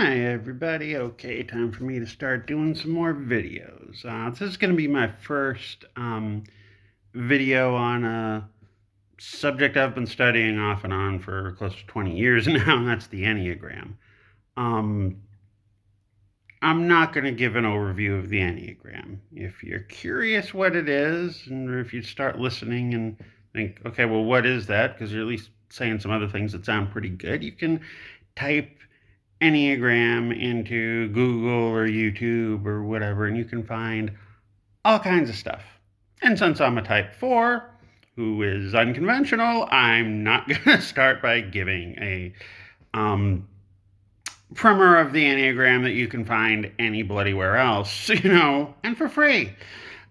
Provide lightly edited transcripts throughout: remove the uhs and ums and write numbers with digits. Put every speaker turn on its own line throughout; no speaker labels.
Hi, everybody. Okay, time for me to start doing some more videos. This is going to be my first video on a subject I've been studying off and on for close to 20 years now, and that's the Enneagram. Um, I'm not going to give an overview of the Enneagram. If you're curious what it is, and if you start listening and think, okay, well, what is that? Because you're at least saying some other things that sound pretty good, you can type Enneagram into Google or YouTube or whatever, and you can find all kinds of stuff. And since I'm a type 4 who is unconventional, I'm not going to start by giving a um, primer of the Enneagram that you can find any bloody where else, and for free.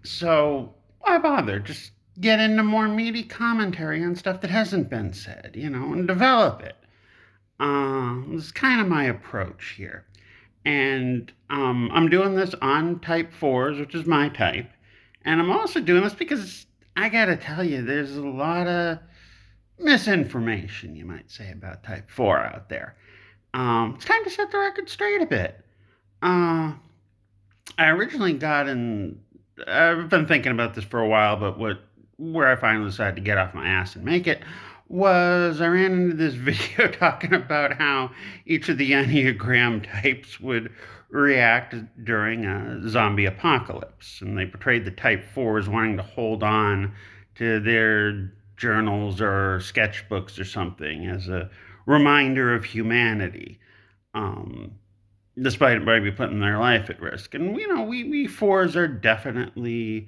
So why bother? Just get into more meaty commentary on stuff that hasn't been said, and develop it. This is kind of my approach here. And I'm doing this on type 4s, which is my type. And I'm also doing this because I got to tell you, there's a lot of misinformation, you might say, about type 4 out there. It's time to set the record straight a bit. I originally got in, I've been thinking about this for a while, but where I finally decided to get off my ass and make it was I ran into this video talking about how each of the Enneagram types would react during a zombie apocalypse. And they portrayed the type 4 as wanting to hold on to their journals or sketchbooks or something as a reminder of humanity, um, despite maybe putting their life at risk. And, we 4s are definitely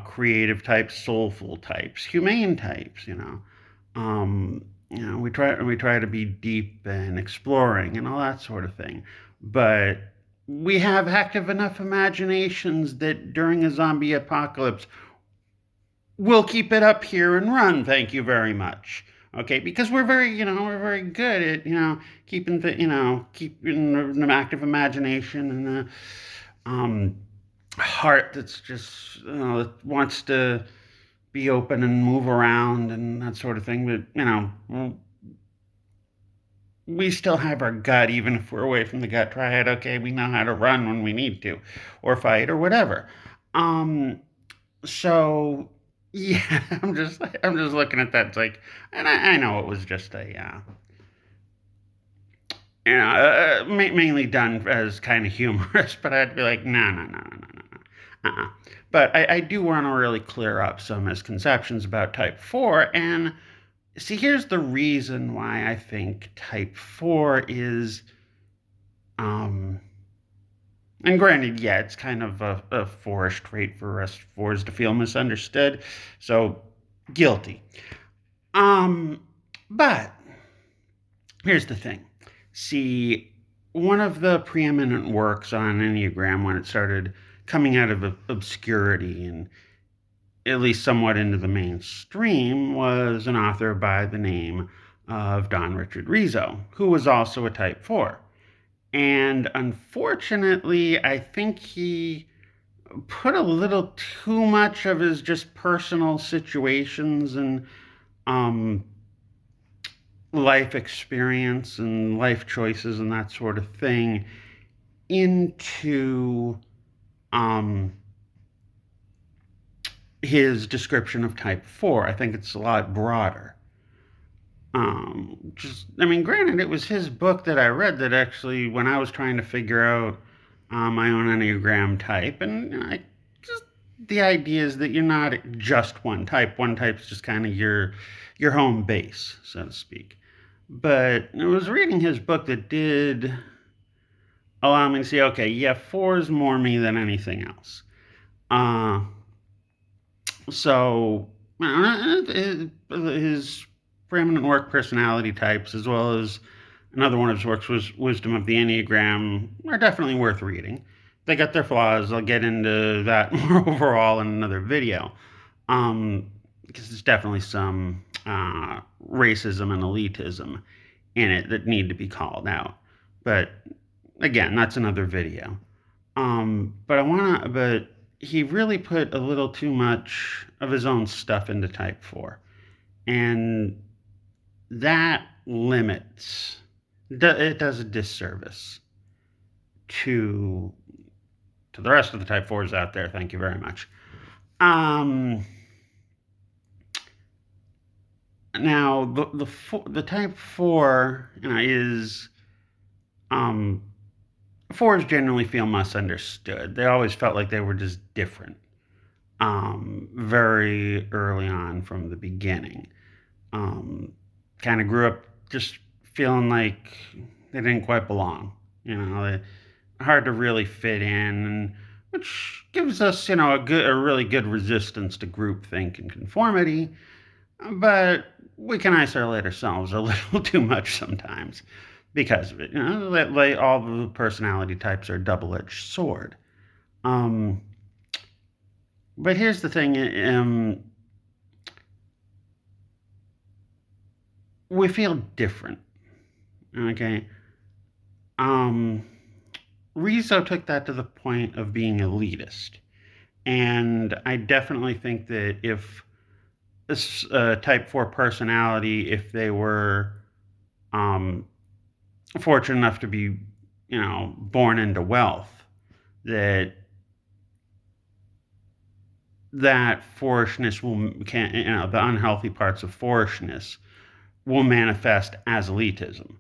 creative types, soulful types, humane types. We try to be deep and exploring and all that sort of thing. But we have active enough imaginations that during a zombie apocalypse, we'll keep it up here and run. Thank you very much. Okay, because we're very good at, keeping an active imagination and um, heart that's just, that wants to be open and move around and that sort of thing. But, we still have our gut, even if we're away from the gut triad. Okay, we know how to run when we need to, or fight, or whatever. Um, so yeah, I'm just looking at that. It's like, and I know it was just a mainly done as kind of humorous, but I'd be like, no, no, no, no, no, no, no. But I do want to really clear up some misconceptions about type 4. And see, here's the reason why I think type 4 is, and granted, yeah, it's kind of a 4-ish trait for us 4s to feel misunderstood. So, guilty. Um, but here's the thing. See, one of the preeminent works on Enneagram when it started coming out of obscurity and at least somewhat into the mainstream was an author by the name of Don Richard Rizzo, who was also a type 4. And unfortunately, I think he put a little too much of his just personal situations and um, life experience and life choices and that sort of thing into um, his description of type 4. I think it's a lot broader. Granted, it was his book that I read that actually, when I was trying to figure out my own Enneagram type, and just the idea is that you're not just one type. One type's just kind of your home base, so to speak. But I was reading his book that did allow me to see, okay, yeah, 4 is more me than anything else. Uh, so his preeminent work, Personality Types, as well as another one of his works was Wisdom of the Enneagram, are definitely worth reading. They got their flaws. I'll get into that more overall in another video, because there's definitely some racism and elitism in it that need to be called out. But again, that's another video. But he really put a little too much of his own stuff into type 4. And that limits It does a disservice to the rest of the type fours out there. Thank you very much. Um, Now the type four, is um fours generally feel misunderstood. They always felt like they were just different. Very early on from the beginning. Um, Kind of grew up just feeling like they didn't quite belong. Hard to really fit in, and which gives us, a really good resistance to groupthink and conformity. But we can isolate ourselves a little too much sometimes because of it. Like all the personality types are a double-edged sword. Um, but here's the thing: we feel different. Okay. Um, Rizzo took that to the point of being elitist, and I definitely think that if this type four personality, if they were um, fortunate enough to be, born into wealth, that foolishness the unhealthy parts of foolishness will manifest as elitism.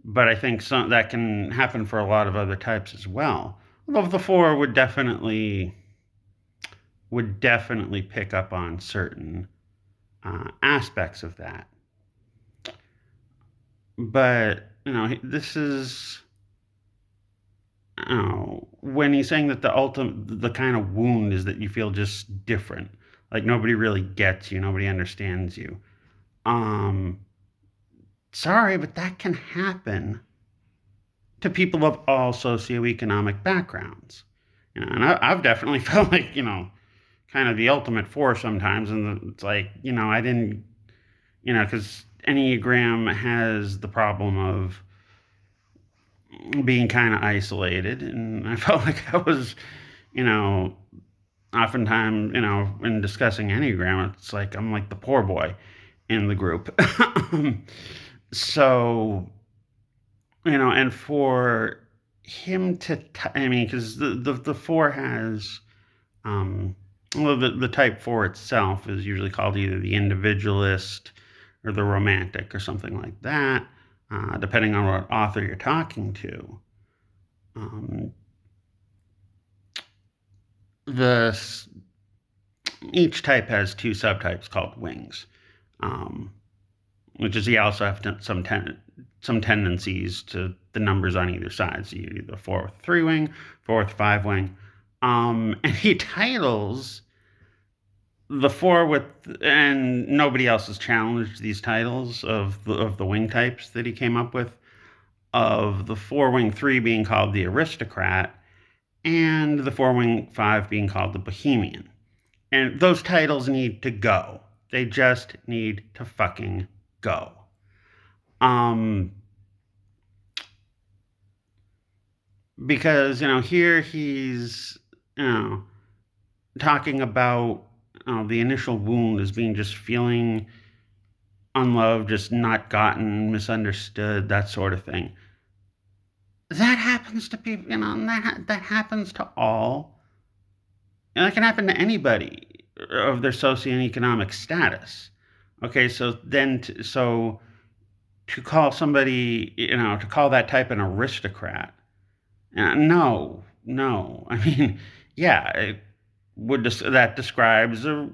But I think that can happen for a lot of other types as well. Although the four would definitely pick up on certain aspects of that. But this is, when he's saying that the kind of wound is that you feel just different, like nobody really gets you, nobody understands you. Um, Sorry, but that can happen to people of all socioeconomic backgrounds. And I've definitely felt like, kind of the ultimate four sometimes. And it's like, I didn't, because Enneagram has the problem of being kind of isolated. And I felt like I was, you know, oftentimes, in discussing Enneagram, it's like I'm like the poor boy in the group. So, and for him to, I mean, because the four has, um, well, the type four itself is usually called either the individualist or the romantic or something like that, depending on what author you're talking to. Um, the Each type has two subtypes called wings, um, which is you also have some tendencies to the numbers on either side. So you either four with three wing, four with five wing, and he titles the four with, and nobody else has challenged these titles of the wing types that he came up with, of the four wing three being called the aristocrat and the four wing five being called the bohemian. And those titles need to go. They just need to fucking go. Um, because here he's talking about the initial wound as being just feeling unloved, just not gotten, misunderstood, that sort of thing. That happens to people, and that happens to all, and that can happen to anybody of their socioeconomic status. Okay, so then, to call somebody, to call that type an aristocrat, no, no. I mean, yeah, that describes a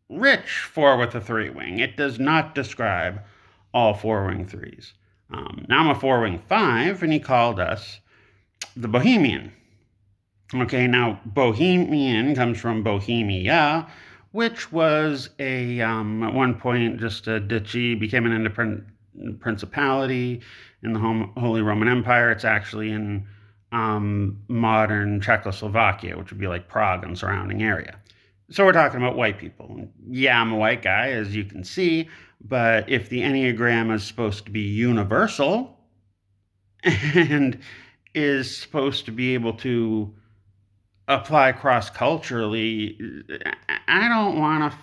rich four with a three wing. It does not describe all four wing threes. Now I'm a four wing five, and he called us the Bohemian. Okay, now Bohemian comes from Bohemia, which was at one point just a duchy, became an independent principality in the Holy Roman Empire. It's actually in modern Czechoslovakia, which would be like Prague and surrounding area. So we're talking about white people. Yeah, I'm a white guy, as you can see, but if the Enneagram is supposed to be universal and is supposed to be able to apply cross culturally, I don't want to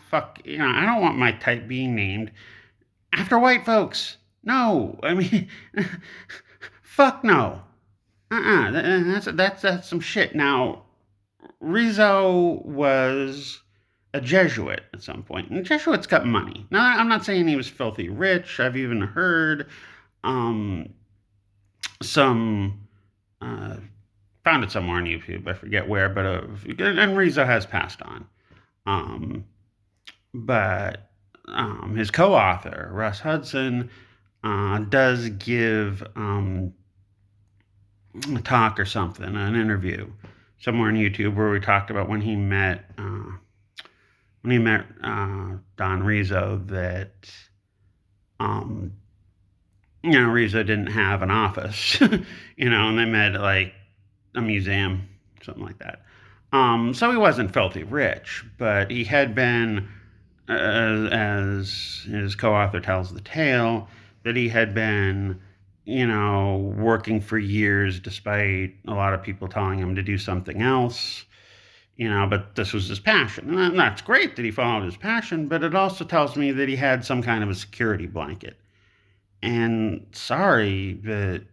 I don't want my type being named after white folks. No, I mean, Fuck no. That's some shit. Now, Rizzo was a Jesuit at some point, and Jesuits got money. Now, I'm not saying he was filthy rich. I've even heard um, some uh, found it somewhere on YouTube. I forget where, but and Rizzo has passed on. Um, but his co-author Russ Hudson does give a talk or something, an interview somewhere on YouTube where we talked about when he met Don Rizzo that um, Rizzo didn't have an office, and they met at like a museum, something like that. So he wasn't filthy rich, but he had been, as his co-author tells the tale, that he had been, working for years despite a lot of people telling him to do something else. But this was his passion. And that's great that he followed his passion, but it also tells me that he had some kind of a security blanket. And sorry, but,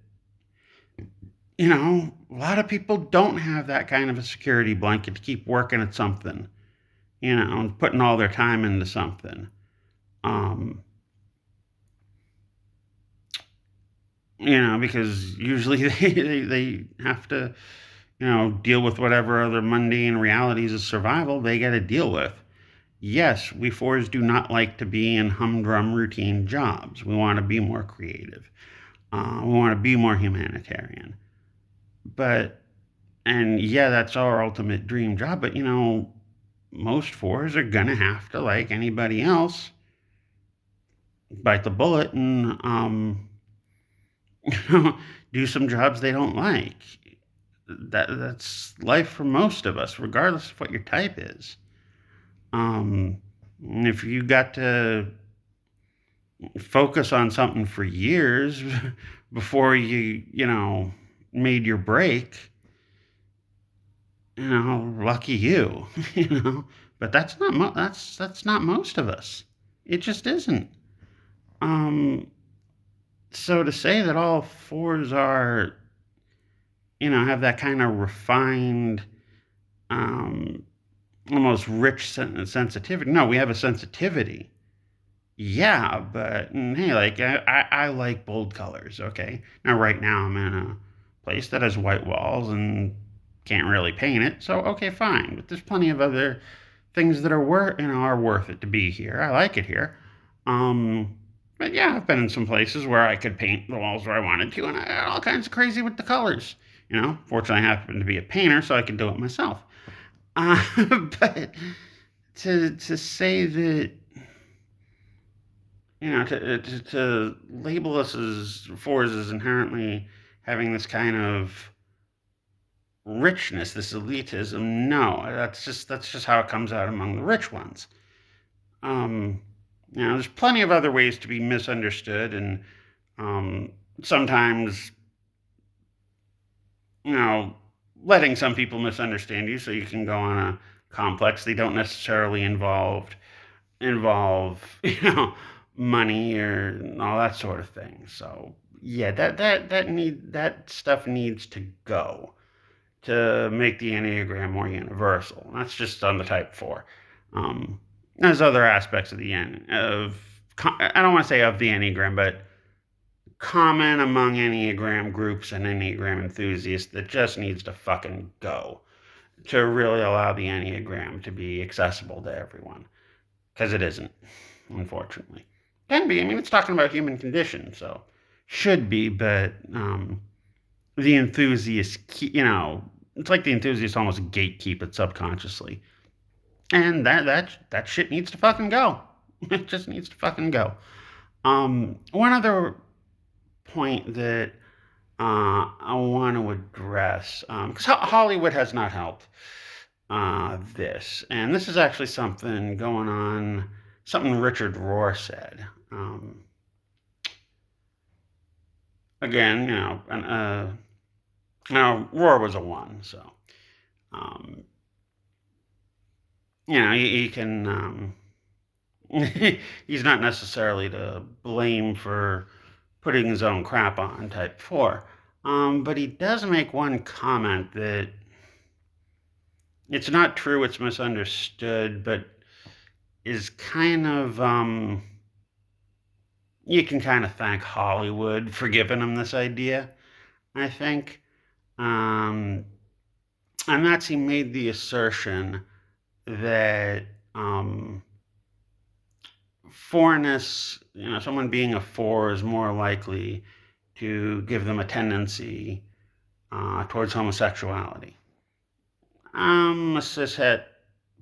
a lot of people don't have that kind of a security blanket to keep working at something, and putting all their time into something. Um, because usually they have to, deal with whatever other mundane realities of survival they got to deal with. Yes, we fours do not like to be in humdrum routine jobs. We want to be more creative. We want to be more humanitarian. But, and yeah, that's our ultimate dream job. But, most fours are going to have to, like anybody else, bite the bullet and do some jobs they don't like. That's life for most of us, regardless of what your type is. If you got to focus on something for years before you made your break, lucky you, But that's not that's not most of us. It just isn't. Um, so to say that all fours are, have that kind of refined, um, almost rich sensitivity. No, we have a sensitivity. Yeah, but hey, like I like bold colors. Okay, now right now I'm in a place that has white walls and can't really paint it. So okay, fine. But there's plenty of other things that are worth it to be here. I like it here. Um, but yeah, I've been in some places where I could paint the walls where I wanted to, and I got all kinds of crazy with the colors. Fortunately, I happen to be a painter, so I can do it myself. Uh, but to say that, to label us as fours as inherently having this kind of richness, this elitism, no, that's just how it comes out among the rich ones. Um, there's plenty of other ways to be misunderstood, and um, sometimes, you know, letting some people misunderstand you so you can go on a complex. They don't necessarily involve money or all that sort of thing. So yeah, that stuff needs to go to make the Enneagram more universal. That's just on the Type 4. There's other aspects of I don't want to say of the Enneagram, but common among Enneagram groups and Enneagram enthusiasts that just needs to fucking go to really allow the Enneagram to be accessible to everyone. Because it isn't, unfortunately. Can be. I mean, it's talking about human condition, so should be, but the enthusiasts, it's like the enthusiasts almost gatekeep it subconsciously. And that shit needs to fucking go. It just needs to fucking go. One other point that I want to address, because Hollywood has not helped this, and this is actually something going on, something Richard Rohr said. Again, now Rohr was a one, so um, he can. He's not necessarily to blame for putting his own crap on Type 4. But he does make one comment that it's not true, it's misunderstood, but is kind of, you can kind of thank Hollywood for giving him this idea, I think. Um, and that's he made the assertion that fourness, someone being a four is more likely to give them a tendency towards homosexuality. I'm a cishet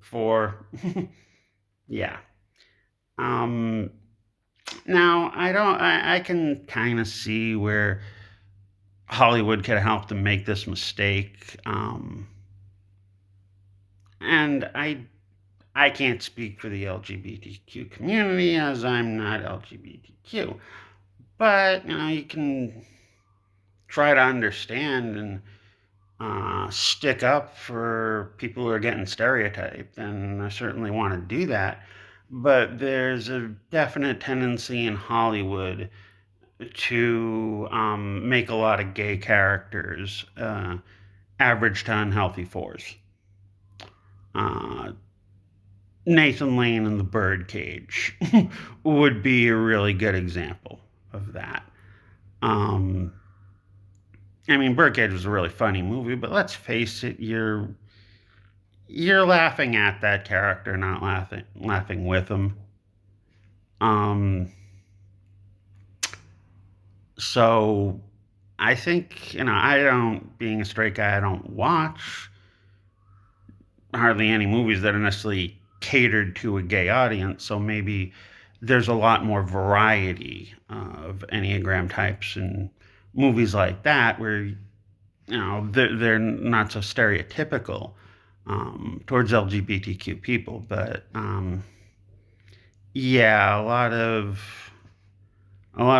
four. Yeah. Um, Now I can kind of see where Hollywood could help them make this mistake. And I can't speak for the LGBTQ community as I'm not LGBTQ. But you can try to understand and stick up for people who are getting stereotyped, and I certainly want to do that. But there's a definite tendency in Hollywood to make a lot of gay characters average to unhealthy fours. Uh, Nathan Lane in The Birdcage would be a really good example of that. Um, I mean, Birdcage was a really funny movie, but let's face it, you're laughing at that character, not laughing with him. Um, so I think being a straight guy, I don't watch hardly any movies that are necessarily catered to a gay audience. So maybe there's a lot more variety of Enneagram types and movies like that where they're not so stereotypical towards LGBTQ people. But yeah, a lot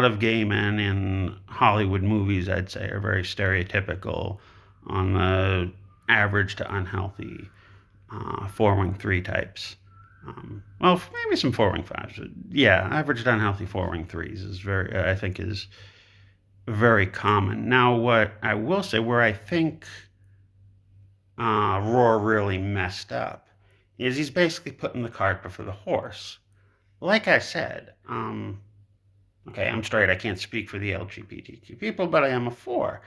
of gay men in Hollywood movies, I'd say, are very stereotypical on the average to unhealthy 4-wing 3 types. Well, maybe some 4-wing 5s. But yeah, average to unhealthy 4-wing 3s I think, is very common. Now, what I will say, where I think Roar really messed up, is he's basically putting the cart before the horse. Like I said, okay, I'm straight. I can't speak for the LGBTQ people, but I am a 4.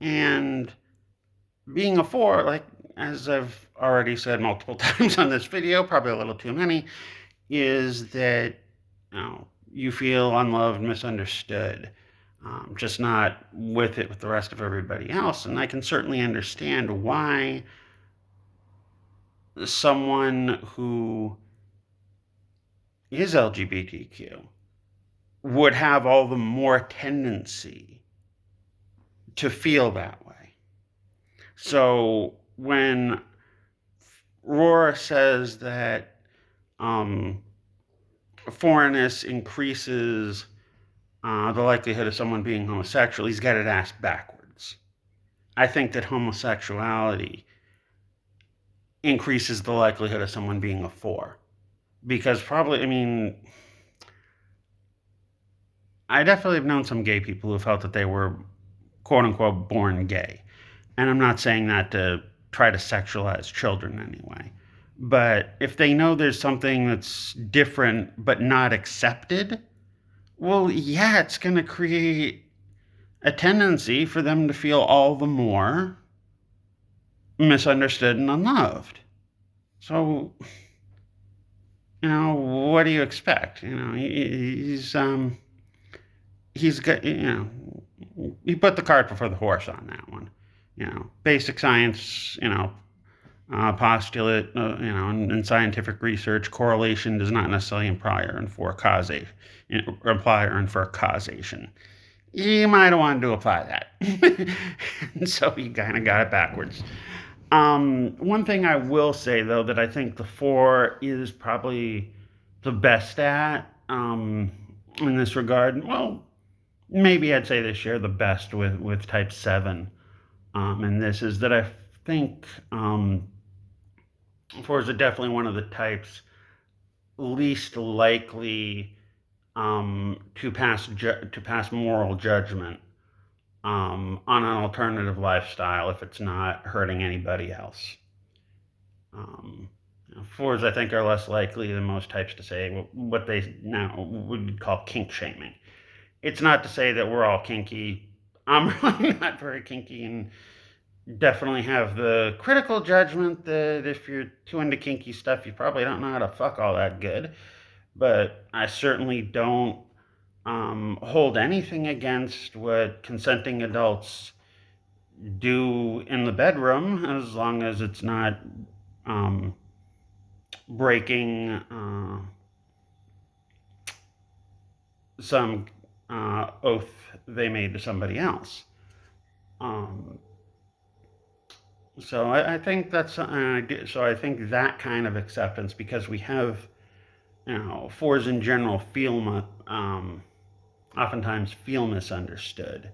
And being a 4, like as I've already said multiple times on this video, probably a little too many, is that you feel unloved, misunderstood, just not with it with the rest of everybody else. And I can certainly understand why someone who is LGBTQ would have all the more tendency to feel that way. So when Roar says that foreignness increases the likelihood of someone being homosexual, he's got it asked backwards. I think that homosexuality increases the likelihood of someone being a 4. Because probably, I definitely have known some gay people who felt that they were quote unquote born gay. And I'm not saying that to try to sexualize children anyway. But if they know there's something that's different but not accepted, well, yeah, it's going to create a tendency for them to feel all the more misunderstood and unloved. So, what do you expect? He's got, he put the cart before the horse on that one. Basic science, postulate, in scientific research, correlation does not necessarily imply or infer causation. Imply or infer causation. You might have wanted to apply that, and so he kind of got it backwards. One thing I will say though that I think the 4 is probably the best at in this regard. Well, maybe I'd say they share the best with Type 7. And this is that I think 4s are definitely one of the types least likely to pass moral judgment on an alternative lifestyle if it's not hurting anybody else. Fours, I think, are less likely than most types to say what they now would call kink shaming. It's not to say that we're all kinky. I'm really not very kinky, and definitely have the critical judgment that if you're too into kinky stuff, you probably don't know how to fuck all that good. But I certainly don't hold anything against what consenting adults do in the bedroom, as long as it's not um, breaking some oath they made to somebody else. Um, so I think that's so I think that kind of acceptance, because we have, fours in general oftentimes feel misunderstood.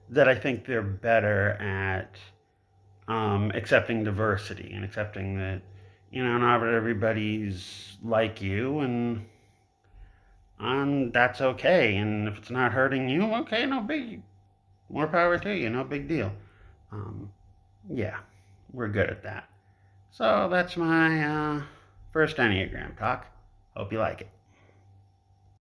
That I think they're better at accepting diversity and accepting that, not everybody's like you, and that's okay. And if it's not hurting you, okay, no big, more power to you, no big deal. Um, yeah, we're good at that. So that's my first Enneagram talk. Hope you like it.